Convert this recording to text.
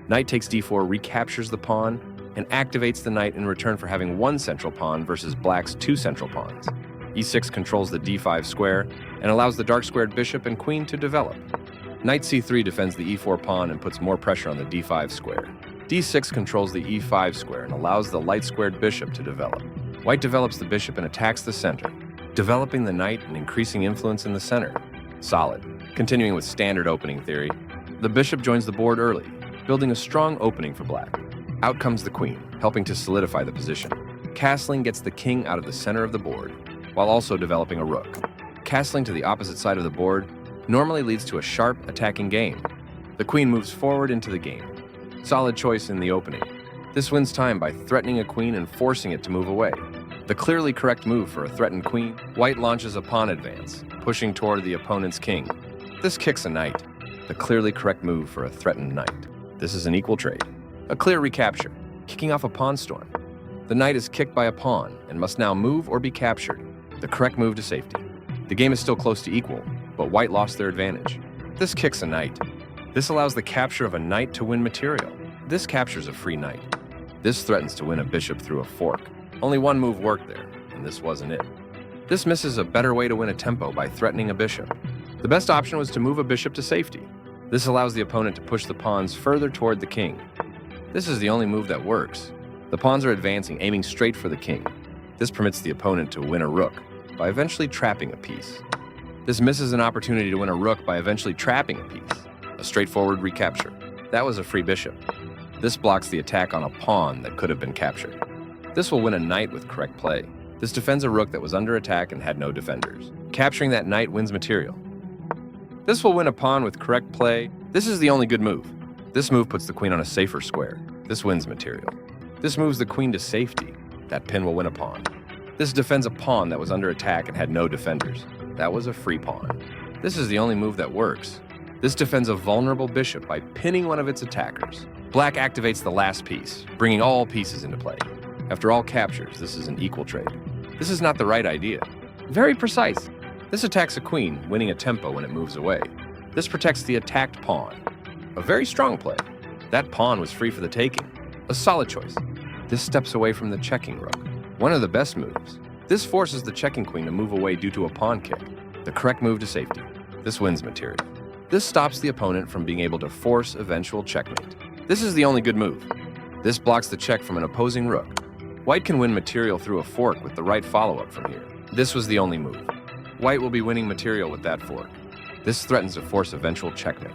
Knight takes d4 recaptures the pawn and activates the knight in return for having one central pawn versus black's two central pawns. e6 controls the d5 square and allows the dark-squared bishop and queen to develop. Knight c3 defends the e4 pawn and puts more pressure on the d5 square. d6 controls the e5 square and allows the light-squared bishop to develop. White develops the bishop and attacks the center, developing the knight and increasing influence in the center. Solid. Continuing with standard opening theory, the bishop joins the board early, building a strong opening for black. Out comes the queen, helping to solidify the position. Castling gets the king out of the center of the board, while also developing a rook. Castling to the opposite side of the board normally leads to a sharp attacking game. The queen moves forward into the game. Solid choice in the opening. This wins time by threatening a queen and forcing it to move away. The clearly correct move for a threatened queen, white launches a pawn advance, pushing toward the opponent's king. This kicks a knight. The clearly correct move for a threatened knight. This is an equal trade. A clear recapture, kicking off a pawn storm. The knight is kicked by a pawn and must now move or be captured. The correct move to safety. The game is still close to equal, but white lost their advantage. This kicks a knight. This allows the capture of a knight to win material. This captures a free knight. This threatens to win a bishop through a fork. Only one move worked there, and this wasn't it. This misses a better way to win a tempo by threatening a bishop. The best option was to move a bishop to safety. This allows the opponent to push the pawns further toward the king. This is the only move that works. The pawns are advancing, aiming straight for the king. This permits the opponent to win a rook by eventually trapping a piece. This misses an opportunity to win a rook by eventually trapping a piece. A straightforward recapture. That was a free bishop. This blocks the attack on a pawn that could have been captured. This will win a knight with correct play. This defends a rook that was under attack and had no defenders. Capturing that knight wins material. This will win a pawn with correct play. This is the only good move. This move puts the queen on a safer square. This wins material. This moves the queen to safety. That pin will win a pawn. This defends a pawn that was under attack and had no defenders. That was a free pawn. This is the only move that works. This defends a vulnerable bishop by pinning one of its attackers. Black activates the last piece, bringing all pieces into play. After all captures, this is an equal trade. This is not the right idea. Very precise. This attacks a queen, winning a tempo when it moves away. This protects the attacked pawn. A very strong play. That pawn was free for the taking. A solid choice. This steps away from the checking rook. One of the best moves. This forces the checking queen to move away due to a pawn kick. The correct move to safety. This wins material. This stops the opponent from being able to force eventual checkmate. This is the only good move. This blocks the check from an opposing rook. White can win material through a fork with the right follow-up from here. This was the only move. White will be winning material with that fork. This threatens to force eventual checkmate.